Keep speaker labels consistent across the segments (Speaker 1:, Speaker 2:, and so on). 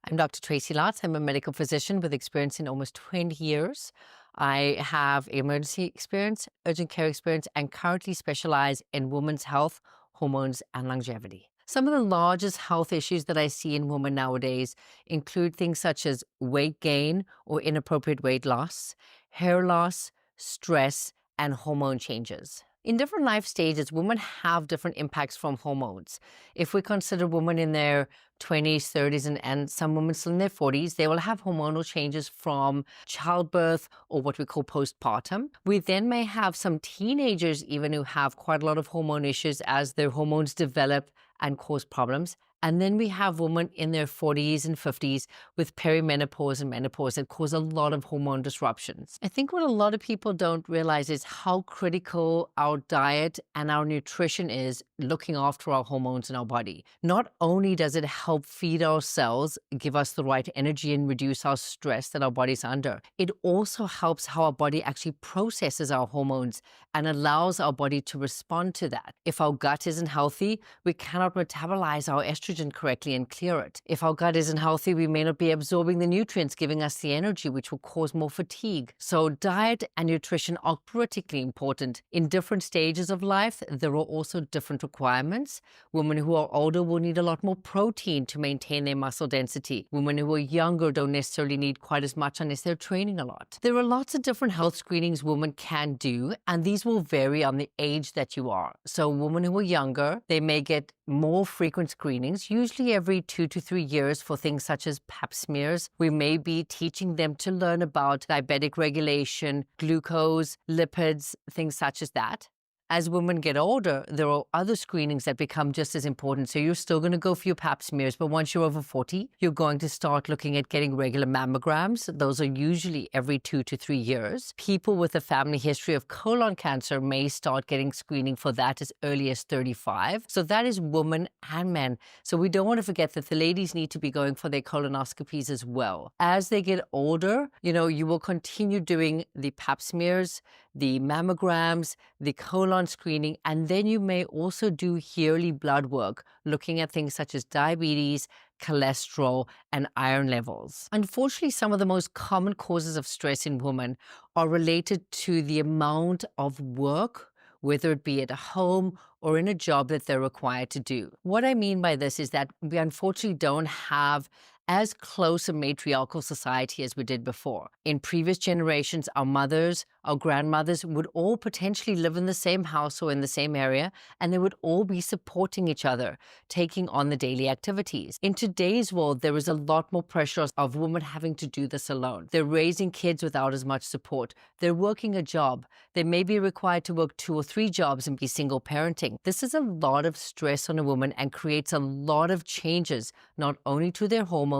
Speaker 1: I'm Dr. Tracy Lotze. I'm a medical physician with experience in almost 20 years. I have emergency experience, urgent care experience, and currently specialize in women's health, hormones, and longevity. Some of the largest health issues that I see in women nowadays include things such as weight gain or inappropriate weight loss, hair loss, stress, and hormone changes. In different life stages, women have different impacts from hormones. If we consider women in their 20s, 30s, and some women still in their 40s, they will have hormonal changes from childbirth or what we call postpartum. We then may have some teenagers even who have quite a lot of hormone issues as their hormones develop and cause problems. And then we have women in their 40s and 50s with perimenopause and menopause that cause a lot of hormone disruptions. I think what a lot of people don't realize is how critical our diet and our nutrition is looking after our hormones in our body. Not only does it help feed our cells, give us the right energy and reduce our stress that our body's under, it also helps how our body actually processes our hormones and allows our body to respond to that. If our gut isn't healthy, we cannot metabolize our estrogen correctly and clear it. If our gut isn't healthy, we may not be absorbing the nutrients, giving us the energy, which will cause more fatigue. So diet and nutrition are critically important. In different stages of life, there are also different requirements. Women who are older will need a lot more protein to maintain their muscle density. Women who are younger don't necessarily need quite as much unless they're training a lot. There are lots of different health screenings women can do, and these will vary on the age that you are. So women who are younger, they may get more frequent screenings, usually every 2 to 3 years for things such as pap smears. We may be teaching them to learn about diabetic regulation, glucose, lipids, things such as that. As women get older, there are other screenings that become just as important. So you're still going to go for your pap smears, but once you're over 40, you're going to start looking at getting regular mammograms. Those are usually every 2 to 3 years. People with a family history of colon cancer may start getting screening for that as early as 35. So that is women and men. So we don't want to forget that the ladies need to be going for their colonoscopies as well. As they get older, you will continue doing the pap smears, the mammograms, the colon screening, and then you may also do yearly blood work, looking at things such as diabetes, cholesterol, and iron levels. Unfortunately, some of the most common causes of stress in women are related to the amount of work, whether it be at home or in a job that they're required to do. What I mean by this is that we unfortunately don't have as close a matriarchal society as we did before. In previous generations, our mothers, our grandmothers would all potentially live in the same house or in the same area, and they would all be supporting each other, taking on the daily activities. In today's world, there is a lot more pressure of women having to do this alone. They're raising kids without as much support. They're working a job. They may be required to work 2 or 3 jobs and be single parenting. This is a lot of stress on a woman and creates a lot of changes, not only to their hormones,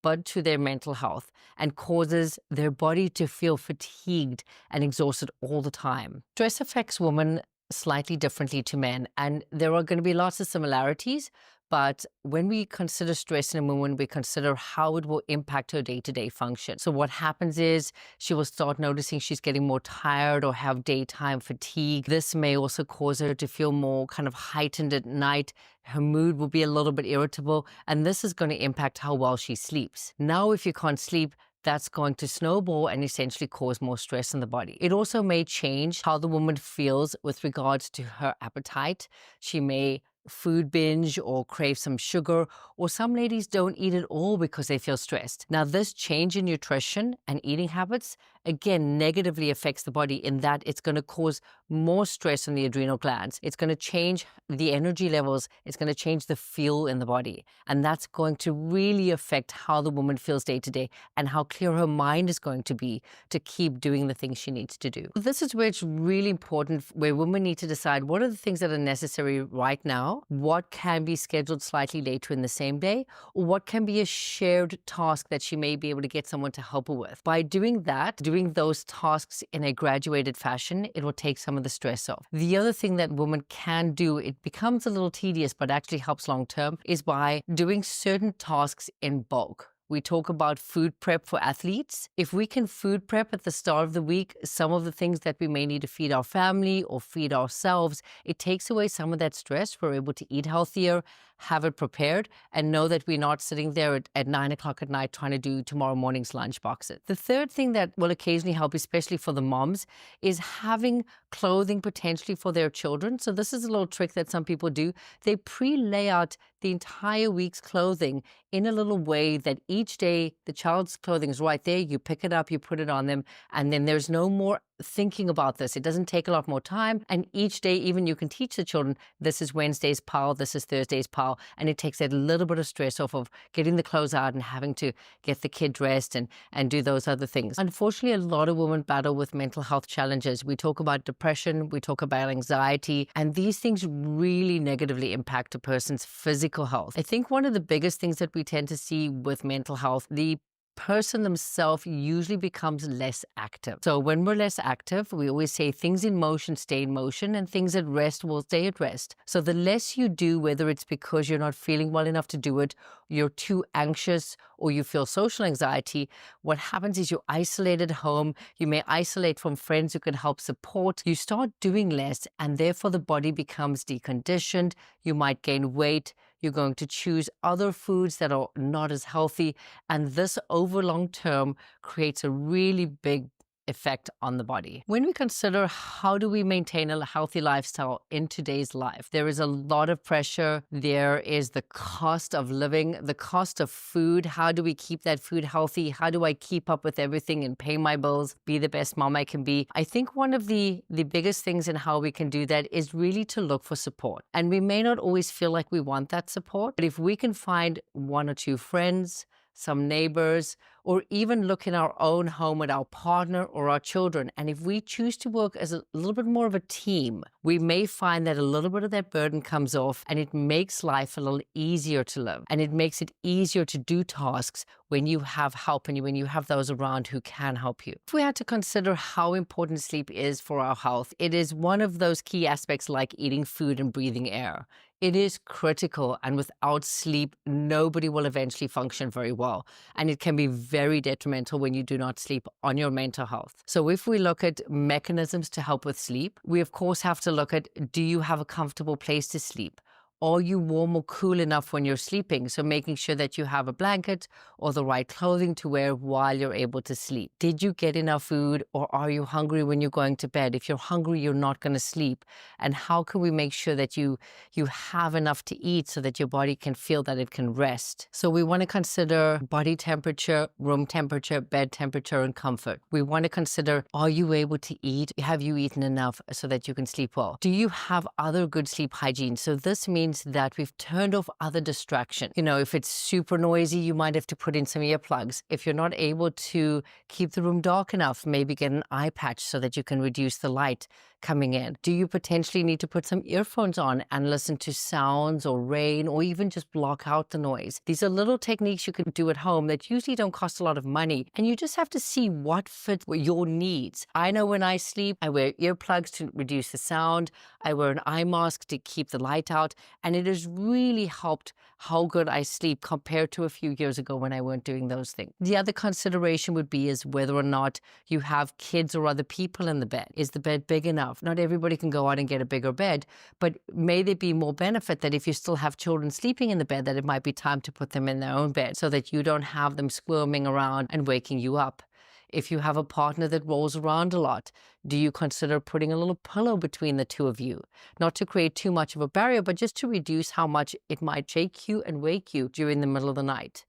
Speaker 1: but to their mental health, and causes their body to feel fatigued and exhausted all the time. Stress affects women slightly differently to men, and there are going to be lots of similarities, but when we consider stress in a woman, we consider how it will impact her day-to-day function. So what happens is she will start noticing she's getting more tired or have daytime fatigue. This may also cause her to feel more kind of heightened at night. Her mood will be a little bit irritable, and this is going to impact how well she sleeps. Now, if you can't sleep, that's going to snowball and essentially cause more stress in the body. It also may change how the woman feels with regards to her appetite. She may food binge or crave some sugar, or some ladies don't eat at all because they feel stressed. Now, this change in nutrition and eating habits, again, negatively affects the body in that it's going to cause more stress on the adrenal glands. It's going to change the energy levels. It's going to change the feel in the body. And that's going to really affect how the woman feels day to day and how clear her mind is going to be to keep doing the things she needs to do. This is where it's really important, where women need to decide what are the things that are necessary right now, what can be scheduled slightly later in the same day, or what can be a shared task that she may be able to get someone to help her with. By doing that, doing those tasks in a graduated fashion, it will take some of the stress off. The other thing that women can do, it becomes a little tedious, but actually helps long term, is by doing certain tasks in bulk. We talk about food prep for athletes. If we can food prep at the start of the week, some of the things that we may need to feed our family or feed ourselves, it takes away some of that stress. We're able to eat healthier, have it prepared, and know that we're not sitting there at 9 o'clock at night trying to do tomorrow morning's lunch boxes. The third thing that will occasionally help, especially for the moms, is having clothing potentially for their children. So this is a little trick that some people do. They pre-lay out the entire week's clothing in a little way that each day the child's clothing is right there. You pick it up, you put it on them, and then there's no more thinking about this. It doesn't take a lot more time. And each day, even you can teach the children, this is Wednesday's pile, this is Thursday's pile. And it takes a little bit of stress off of getting the clothes out and having to get the kid dressed and do those other things. Unfortunately, a lot of women battle with mental health challenges. We talk about depression, we talk about anxiety, and these things really negatively impact a person's physical health. I think one of the biggest things that we tend to see with mental health, the person themselves usually becomes less active. So when we're less active, we always say things in motion stay in motion and things at rest will stay at rest. So the less you do, whether it's because you're not feeling well enough to do it, you're too anxious, or you feel social anxiety, what happens is you isolate at home. You may isolate from friends who can help support. You start doing less, and therefore the body becomes deconditioned. You might gain weight. You're going to choose other foods that are not as healthy. And this over long term creates a really big effect on the body. When we consider how do we maintain a healthy lifestyle in today's life, there is a lot of pressure. There is the cost of living, the cost of food. How do we keep that food healthy? How do I keep up with everything and pay my bills, be the best mom I can be? I think one of the biggest things in how we can do that is really to look for support. And we may not always feel like we want that support, but if we can find one or two friends, some neighbors, or even look in our own home with our partner or our children. And if we choose to work as a little bit more of a team, we may find that a little bit of that burden comes off and it makes life a little easier to live. And it makes it easier to do tasks when you have help and when you have those around who can help you. If we had to consider how important sleep is for our health, it is one of those key aspects like eating food and breathing air. It is critical, and without sleep, nobody will eventually function very well. And it can be very detrimental when you do not sleep on your mental health. So if we look at mechanisms to help with sleep, we of course have to look at, do you have a comfortable place to sleep? Are you warm or cool enough when you're sleeping? So making sure that you have a blanket or the right clothing to wear while you're able to sleep. Did you get enough food, or are you hungry when you're going to bed? If you're hungry, you're not going to sleep. And how can we make sure that you have enough to eat so that your body can feel that it can rest? So we want to consider body temperature, room temperature, bed temperature, and comfort. We want to consider, are you able to eat? Have you eaten enough so that you can sleep well? Do you have other good sleep hygiene? So this means that we've turned off other distractions. You know, if it's super noisy, you might have to put in some earplugs. If you're not able to keep the room dark enough, maybe get an eye patch so that you can reduce the light coming in. Do you potentially need to put some earphones on and listen to sounds or rain, or even just block out the noise? These are little techniques you can do at home that usually don't cost a lot of money, and you just have to see what fits your needs. I know when I sleep, I wear earplugs to reduce the sound. I wear an eye mask to keep the light out, and it has really helped how good I sleep compared to a few years ago when I weren't doing those things. The other consideration would be is whether or not you have kids or other people in the bed. Is the bed big enough? Not everybody can go out and get a bigger bed, but may there be more benefit that if you still have children sleeping in the bed, that it might be time to put them in their own bed so that you don't have them squirming around and waking you up. If you have a partner that rolls around a lot, do you consider putting a little pillow between the two of you? Not to create too much of a barrier, but just to reduce how much it might shake you and wake you during the middle of the night.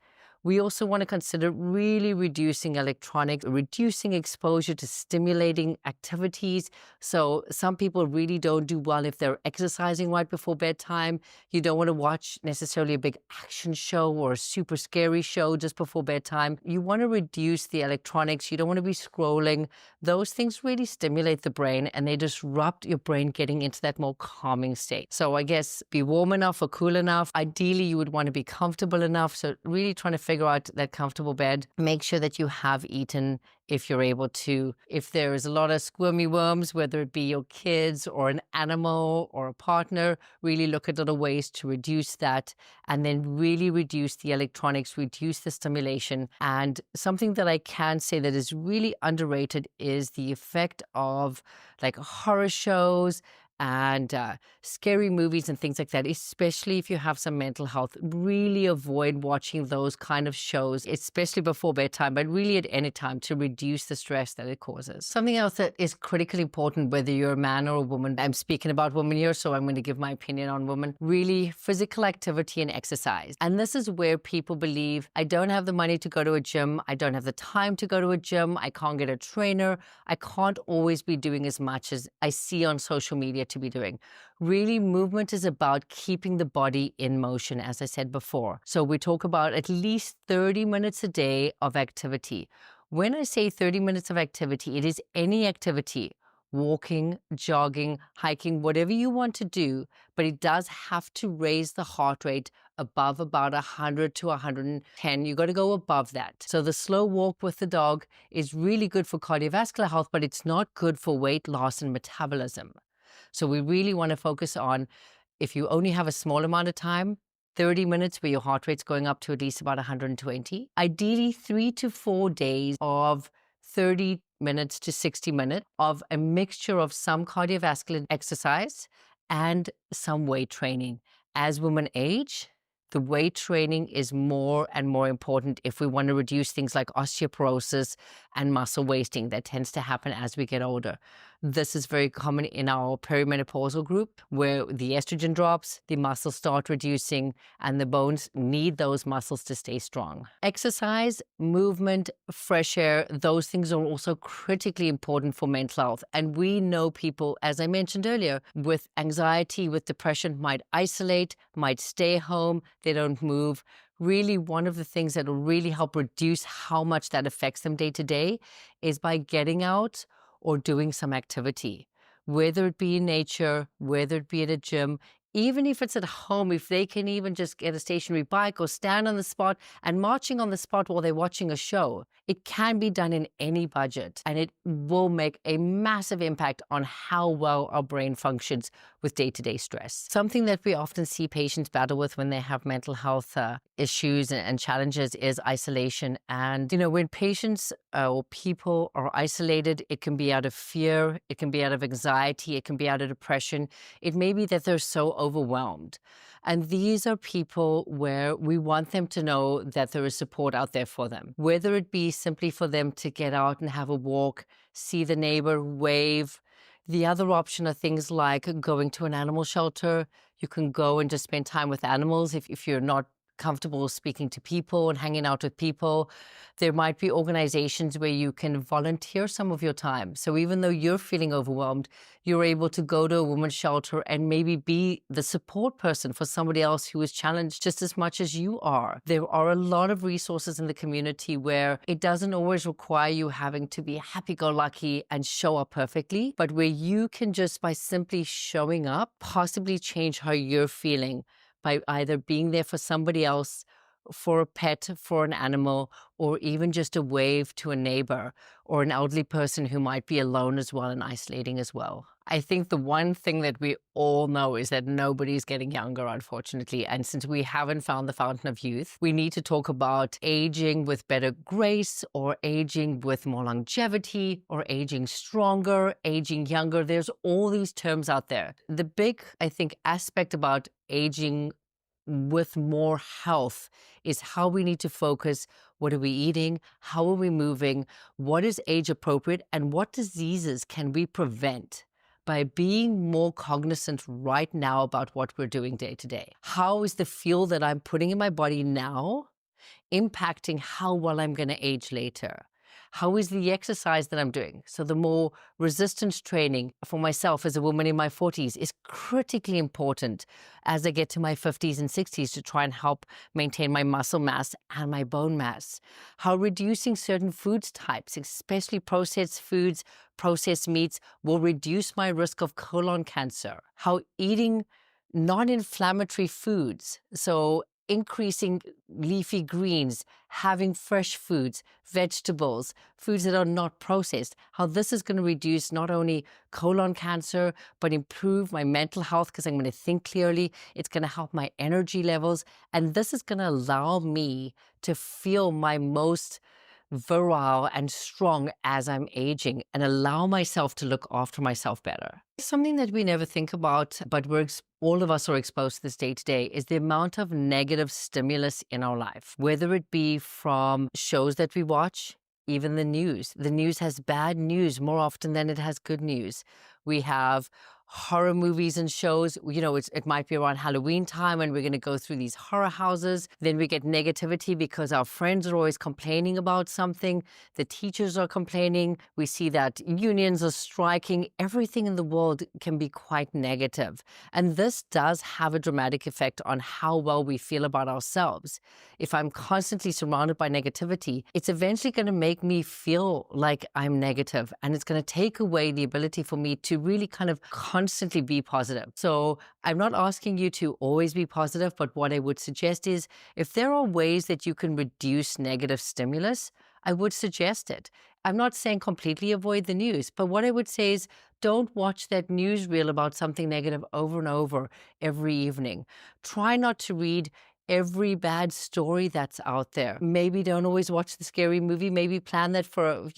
Speaker 1: We also want to consider really reducing electronics, reducing exposure to stimulating activities. So some people really don't do well if they're exercising right before bedtime. You don't want to watch necessarily a big action show or a super scary show just before bedtime. You want to reduce the electronics. You don't want to be scrolling. Those things really stimulate the brain and they disrupt your brain getting into that more calming state. So I guess be warm enough or cool enough. Ideally, you would want to be comfortable enough. So really trying to figure figure out that comfortable bed. Make sure that you have eaten if you're able to. If there is a lot of squirmy worms, whether it be your kids or an animal or a partner, really look at other ways to reduce that, and then really reduce the electronics, reduce the stimulation. And something that I can say that is really underrated is the effect of like horror shows and scary movies and things like that, especially if you have some mental health. Really avoid watching those kind of shows, especially before bedtime, but really at any time, to reduce the stress that it causes. Something else that is critically important, whether you're a man or a woman, I'm speaking about women here, so I'm going to give my opinion on women, really physical activity and exercise. And this is where people believe, I don't have the money to go to a gym, I don't have the time to go to a gym, I can't get a trainer, I can't always be doing as much as I see on social media to be doing. Really, movement is about keeping the body in motion, as I said before. So we talk about at least 30 minutes a day of activity. When I say 30 minutes of activity, it is any activity. Walking, jogging, hiking, whatever you want to do, but it does have to raise the heart rate above about 100 to 110. You got to go above that. So the slow walk with the dog is really good for cardiovascular health, but it's not good for weight loss and metabolism. So we really want to focus on, if you only have a small amount of time, 30 minutes where your heart rate's going up to at least about 120. Ideally, 3 to 4 days of 30 minutes to 60 minutes of a mixture of some cardiovascular exercise and some weight training. As women age, the weight training is more and more important if we want to reduce things like osteoporosis and muscle wasting that tends to happen as we get older. This is very common in our perimenopausal group, where the estrogen drops, the muscles start reducing, and the bones need those muscles to stay strong. Exercise, movement, fresh air, those things are also critically important for mental health. And we know people, as I mentioned earlier, with anxiety, with depression, might isolate, might stay home, they don't move. Really, one of the things that will really help reduce how much that affects them day to day is by getting out or doing some activity, whether it be in nature, whether it be at a gym, even if it's at home, if they can even just get a stationary bike or stand on the spot and marching on the spot while they're watching a show. It can be done in any budget, and it will make a massive impact on how well our brain functions with day-to-day stress. Something that we often see patients battle with when they have mental health issues and challenges is isolation. And, when patients or people are isolated, it can be out of fear, it can be out of anxiety, it can be out of depression. It may be that they're so overwhelmed. And these are people where we want them to know that there is support out there for them, whether it be simply for them to get out and have a walk, see the neighbor, wave. The other option are things like going to an animal shelter. You can go and just spend time with animals if you're not comfortable speaking to people and hanging out with people. There might be organizations where you can volunteer some of your time. So even though you're feeling overwhelmed, you're able to go to a women's shelter and maybe be the support person for somebody else who is challenged just as much as you are. There are a lot of resources in the community where it doesn't always require you having to be happy-go-lucky and show up perfectly, but where you can just, by simply showing up, possibly change how you're feeling by either being there for somebody else, for a pet, for an animal, or even just a wave to a neighbor or an elderly person who might be alone as well and isolating as well. I think the one thing that we all know is that nobody's getting younger, unfortunately. And since we haven't found the fountain of youth, we need to talk about aging with better grace, or aging with more longevity, or aging stronger, aging younger. There's all these terms out there. The big, I think, aspect about aging with more health is how we need to focus. What are we eating? How are we moving? What is age appropriate? And what diseases can we prevent by being more cognizant right now about what we're doing day to day? How is the fuel that I'm putting in my body now impacting how well I'm going to age later? How is the exercise that I'm doing? So the more resistance training for myself as a woman in my 40s is critically important as I get to my 50s and 60s to try and help maintain my muscle mass and my bone mass. How reducing certain foods types, especially processed foods, processed meats, will reduce my risk of colon cancer. How eating non-inflammatory foods, so increasing leafy greens, having fresh foods, vegetables, foods that are not processed, how this is going to reduce not only colon cancer, but improve my mental health because I'm going to think clearly. It's going to help my energy levels. And this is going to allow me to feel my most virile and strong as I'm aging and allow myself to look after myself better. Something that we never think about, but all of us are exposed to this day to day, is the amount of negative stimulus in our life, whether it be from shows that we watch, even the news. The news has bad news more often than it has good news. We have horror movies and shows. It might be around Halloween time and we're going to go through these horror houses. Then we get negativity because our friends are always complaining about something. The teachers are complaining. We see that unions are striking. Everything in the world can be quite negative. And this does have a dramatic effect on how well we feel about ourselves. If I'm constantly surrounded by negativity, it's eventually going to make me feel like I'm negative, and it's going to take away the ability for me to really kind of constantly be positive. So I'm not asking you to always be positive, but what I would suggest is if there are ways that you can reduce negative stimulus, I would suggest it. I'm not saying completely avoid the news, but what I would say is don't watch that newsreel about something negative over and over every evening. Try not to read every bad story that's out there. Maybe don't always watch the scary movie. Maybe plan that for,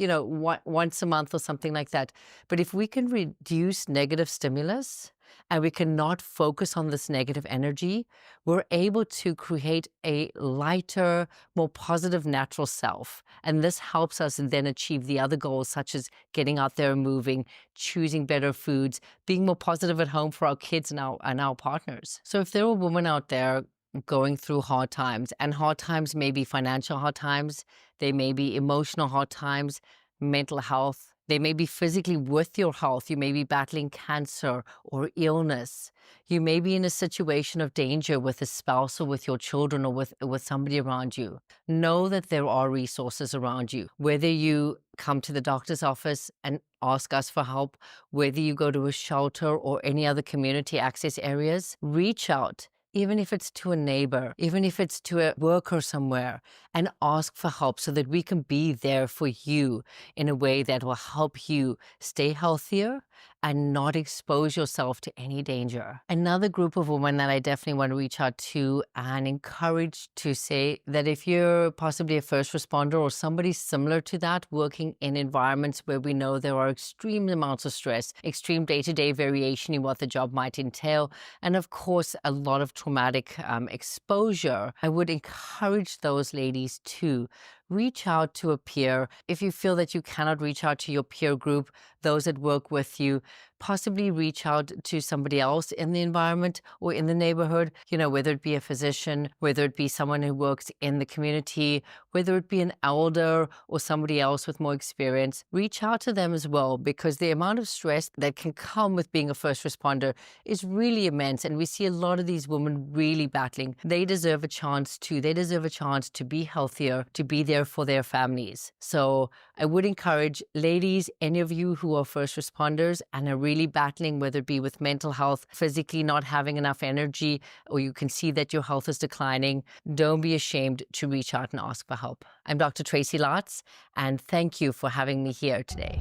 Speaker 1: once a month or something like that. But if we can reduce negative stimulus and we cannot focus on this negative energy, we're able to create a lighter, more positive natural self. And this helps us then achieve the other goals, such as getting out there and moving, choosing better foods, being more positive at home for our kids and our partners. So if there are women out there going through hard times, and hard times may be financial hard times, they may be emotional hard times, mental health, they may be physically with your health, you may be battling cancer or illness, you may be in a situation of danger with a spouse or with your children or with somebody around you. Know that there are resources around you. Whether you come to the doctor's office and ask us for help, whether you go to a shelter or any other community access areas, reach out. Even if it's to a neighbor, even if it's to a worker somewhere, and ask for help so that we can be there for you in a way that will help you stay healthier and not expose yourself to any danger. Another group of women that I definitely want to reach out to and encourage to say that if you're possibly a first responder or somebody similar to that, working in environments where we know there are extreme amounts of stress, extreme day-to-day variation in what the job might entail, and of course, a lot of traumatic exposure, I would encourage those ladies to reach out to a peer. If you feel that you cannot reach out to your peer group, those that work with you, possibly reach out to somebody else in the environment or in the neighborhood, whether it be a physician, whether it be someone who works in the community, whether it be an elder or somebody else with more experience. Reach out to them as well, because the amount of stress that can come with being a first responder is really immense. And we see a lot of these women really battling. They deserve a chance to be healthier, to be there for their families. So I would encourage ladies, any of you who are first responders and are really battling, whether it be with mental health, physically not having enough energy, or you can see that your health is declining, don't be ashamed to reach out and ask for help. I'm Dr. Tracy Lotze, and thank you for having me here today.